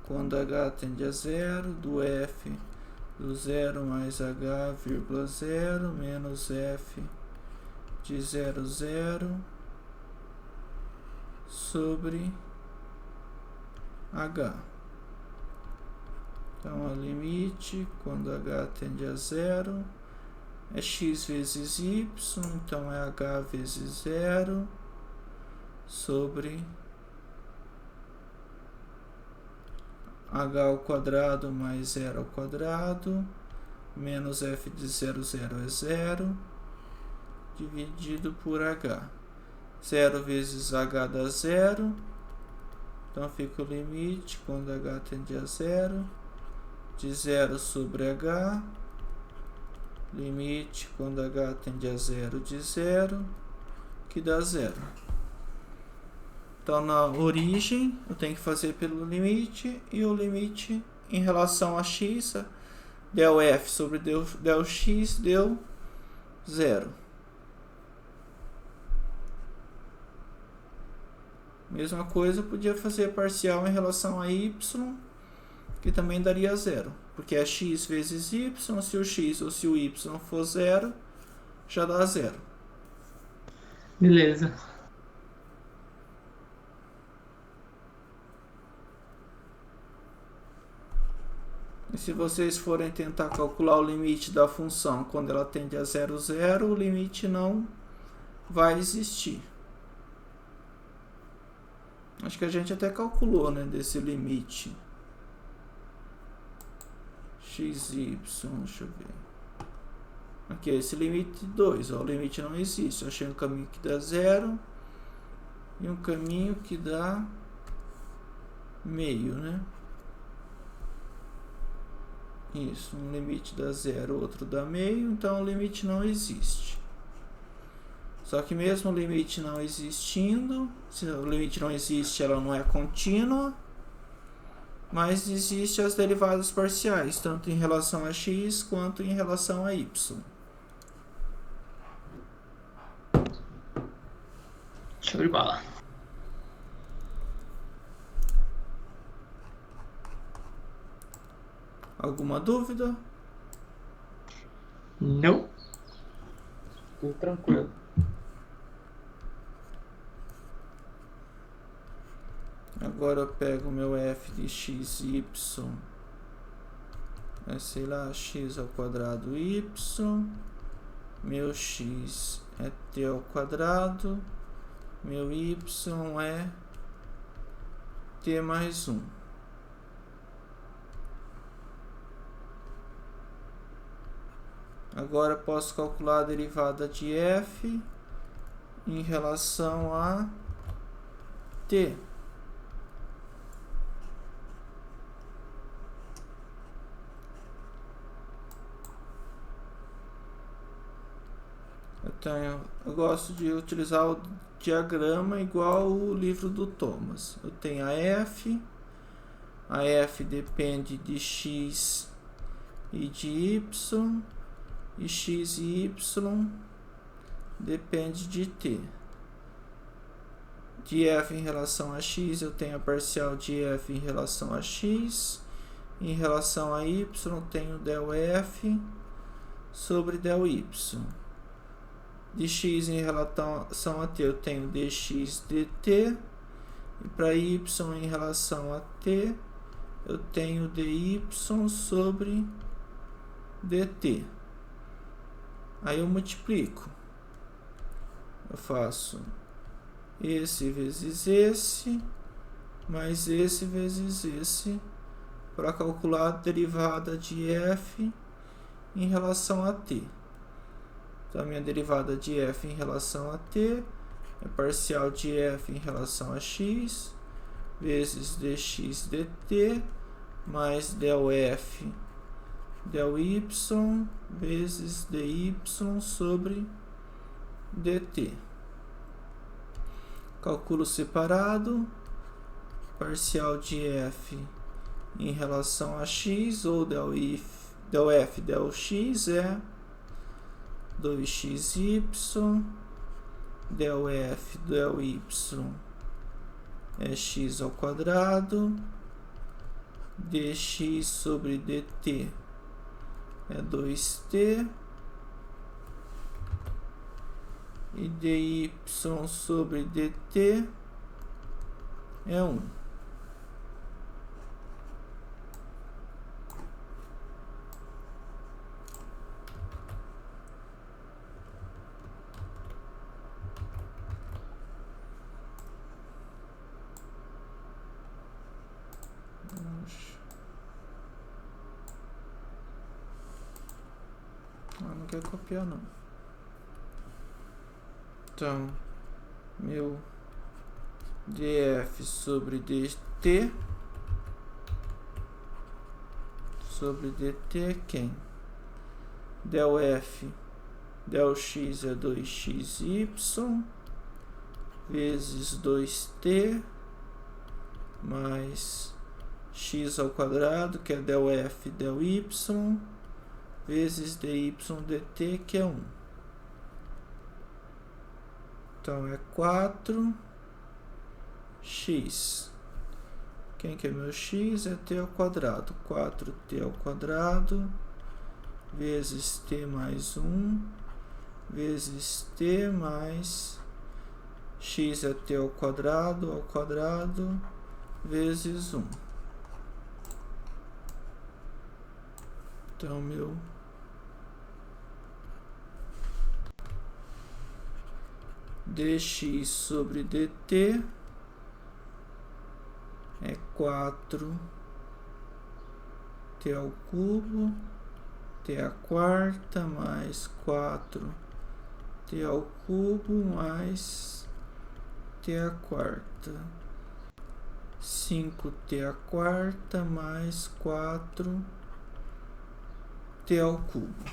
quando h tende a 0 do f do 0 mais h, vírgula 0 menos f de 0, 0 sobre h. Então, a limite, quando h tende a zero, é x vezes y, então é h vezes zero, sobre h ao quadrado mais zero ao quadrado, menos f de 0, 0 é zero, dividido por h. 0 vezes h dá zero, então fica o limite, quando h tende a zero, de 0 sobre h, limite, quando h tende a zero, de 0, que dá zero. Então, na origem, eu tenho que fazer pelo limite, e o limite em relação a x, del f sobre del x deu zero. Mesma coisa, eu podia fazer parcial em relação a y, que também daria zero, porque é x vezes y, se o x ou se o y for zero, já dá zero. Beleza. E se vocês forem tentar calcular o limite da função quando ela tende a 0, 0, o limite não vai existir. Acho que a gente até calculou, né, desse limite. XY, deixa eu ver. Aqui, esse limite 2, ó, o limite não existe. Eu achei um caminho que dá 0 e um caminho que dá meio, né? Isso, um limite dá 0, outro dá meio, então o limite não existe. Só que mesmo o limite não existindo, se o limite não existe, ela não é contínua, mas existe as derivadas parciais, tanto em relação a x quanto em relação a y. Show de bola. Alguma dúvida? Não. Tudo tranquilo. Agora eu pego o meu f de x, y, sei lá, x ao quadrado y, meu x é t ao quadrado, meu y é t mais 1. Agora posso calcular a derivada de f em relação a t. Eu gosto de utilizar o diagrama igual o livro do Thomas. Eu tenho a f depende de x e de y, e x e y depende de t. De f em relação a x, eu tenho a parcial de f em relação a x, em relação a y, eu tenho del f sobre del y. De x em relação a t, eu tenho dx dt, e para y em relação a t, eu tenho dy sobre dt. Aí eu multiplico. Eu faço esse vezes esse, mais esse vezes esse, para calcular a derivada de f em relação a t. Então, a minha derivada de f em relação a t é parcial de f em relação a x, vezes dx dt, mais del f del y, vezes dy sobre dt. Cálculo separado, parcial de f em relação a x, ou del f del x é 2xy, del f del y é x ao quadrado, dx sobre dt é 2t, e dy sobre dt é 1. Não quer copiar não. Então, meu df sobre dt sobre dt é quem? Del f, del x é 2xy vezes 2t mais x ao quadrado, que é del f, del y, vezes dy dt, que é 1. Então, é 4x. Quem que é meu x? É t ao quadrado. 4t ao quadrado vezes t mais 1 vezes t mais x é t ao quadrado vezes 1. Então, meu dx sobre dt é 4t ao cubo, t à quarta, mais 4t ao cubo, mais t à quarta. 5t à quarta, mais 4t ao cubo.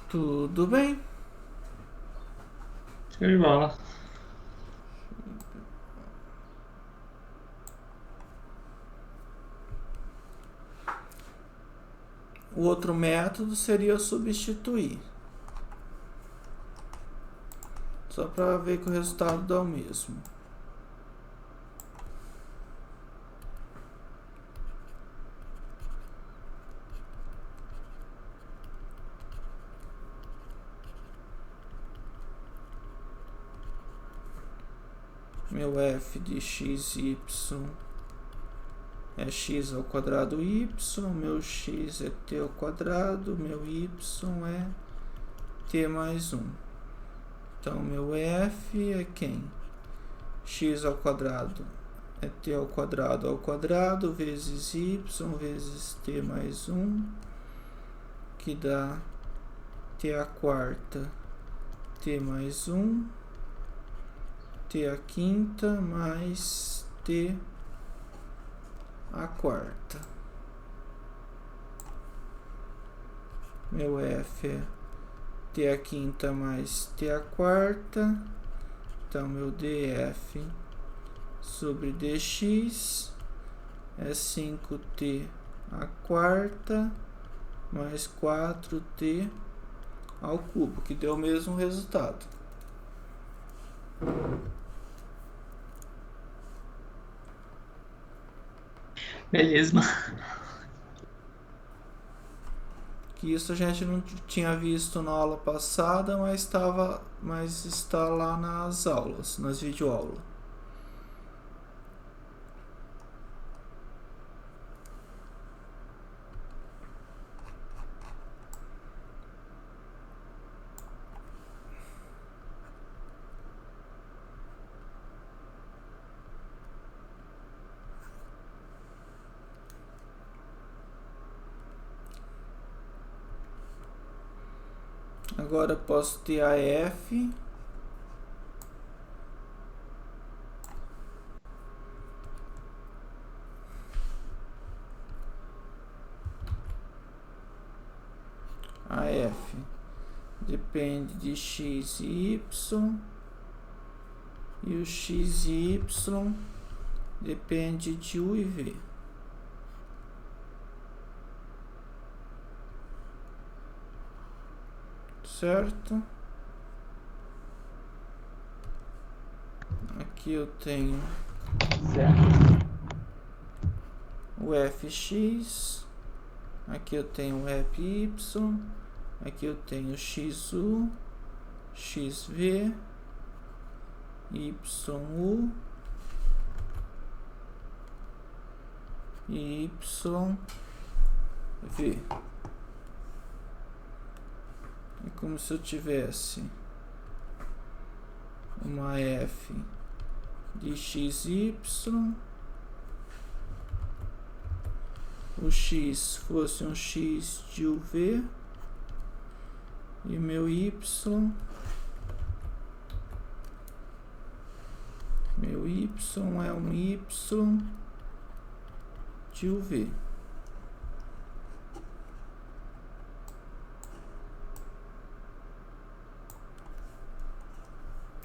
Tudo bem? Show de bola. O outro método seria substituir. Só para ver que o resultado dá o mesmo. Meu f de xy é x ao quadrado y, meu x é t ao quadrado, meu y é t mais 1. Então, meu f é quem? X ao quadrado é t ao quadrado vezes y vezes t mais 1, que dá t à quarta, t mais 1, t à quinta mais t à quarta. Meu f é t à quinta mais t à quarta. Então, meu df sobre dx é 5t à quarta mais 4t ao cubo, que deu o mesmo resultado. Beleza. Que isso a gente não tinha visto na aula passada, mas está lá nas aulas, nas videoaulas. Agora posso ter a f depende de x e y, e o x e y depende de u e v. Certo? Aqui eu tenho o fx, aqui eu tenho o fy, aqui eu tenho xu, xv, yu e yv. É como se eu tivesse uma f de xy, o x fosse um x de uv e meu y é um y de uv.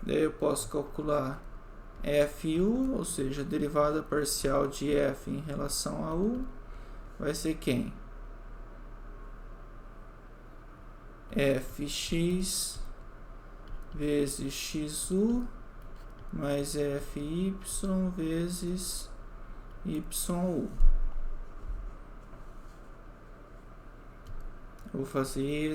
Daí eu posso calcular FU, ou seja, a derivada parcial de f em relação a u, vai ser quem? Fx vezes xu mais fy vezes yu. Eu vou fazer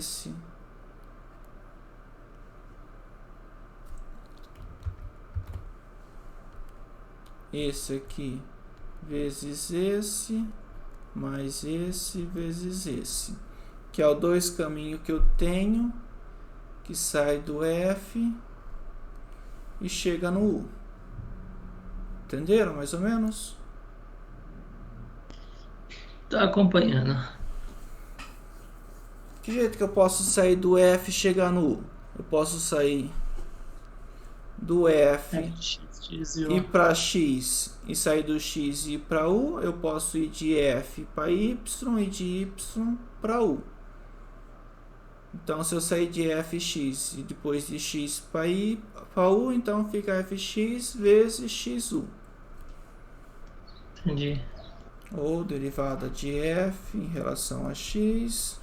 esse aqui vezes esse, mais esse vezes esse, que é o dois caminhos que eu tenho, que sai do F e chega no U. Entenderam mais ou menos? Tô acompanhando. Que jeito que eu posso sair do F e chegar no U? Eu posso sair do F ir para X e sair do X e ir para U. Eu posso ir de F para Y e de Y para U. Então, se eu sair de fx e depois de x para u, então fica fx vezes xu. Entendi. Ou derivada de f em relação a x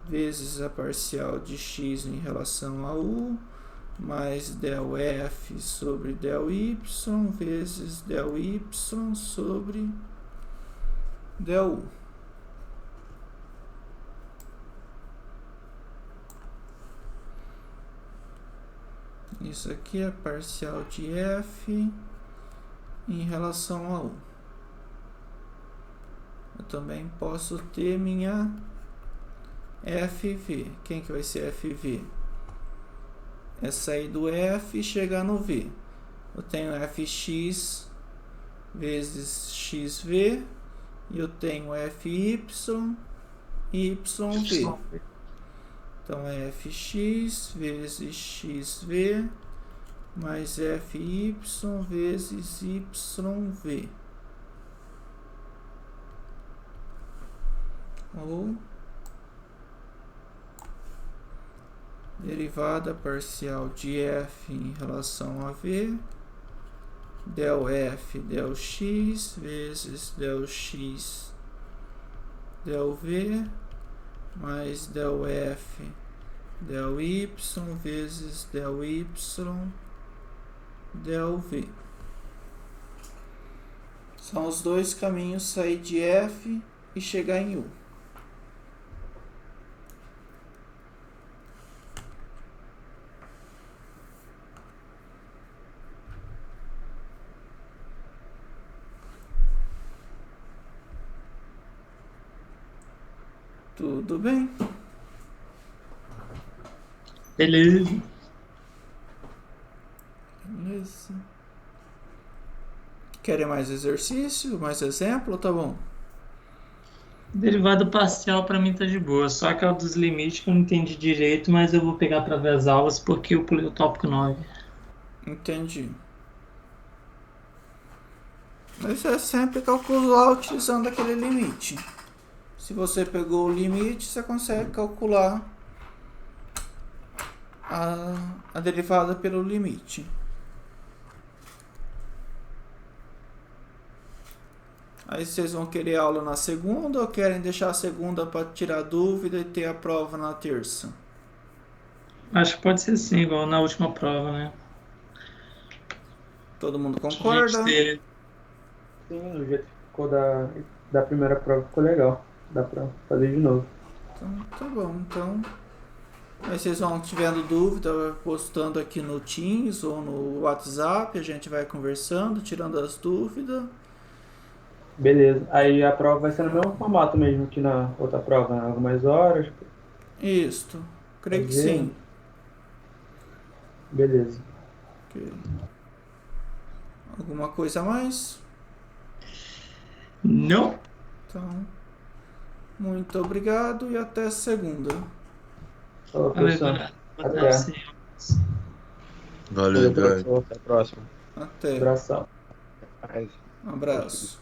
vezes a parcial de x em relação a u, mais del f sobre del y vezes del y sobre del u. Isso aqui é parcial de f em relação a u. Eu também posso ter minha FV. Quem que vai ser FV? É sair do F e chegar no V. Eu tenho Fx vezes xv e eu tenho Fy e YV. Então é Fx vezes xv mais Fy vezes YV. Ou derivada parcial de f em relação a v, del f del x vezes del x del v mais del f del y vezes del y del v. São os dois caminhos sair de f e chegar em u. Tudo bem? Beleza. Beleza. Querem mais exercício, mais exemplo? Tá bom. Derivada parcial para mim tá de boa, só aquela dos limites que eu não entendi direito, mas eu vou pegar para ver as aulas porque eu pulei o tópico 9. Entendi. Mas é sempre calcular utilizando aquele limite. Se você pegou o limite, você consegue calcular a derivada pelo limite. Aí vocês vão querer aula na segunda ou querem deixar a segunda para tirar dúvida e ter a prova na terça? Acho que pode ser assim, igual na última prova, né? Todo mundo A gente concorda? ter- Sim, o jeito que ficou da primeira prova ficou legal. Dá pra fazer de novo. Então, tá bom. Então, aí vocês vão tivendo dúvida, postando aqui no Teams ou no WhatsApp, a gente vai conversando, tirando as dúvidas. Beleza. Aí a prova vai ser no mesmo formato mesmo que na outra prova, né? Algumas horas. Isto, creio que Fazer. sim. Beleza. Ok. Alguma coisa a mais? Não. Então, muito obrigado e até segunda. Falou, Valeu, professor. boa Até. tarde, senhores. Valeu, Valeu, Eduardo. professor. Até a próxima. Até. Abração. Mais. Um abraço.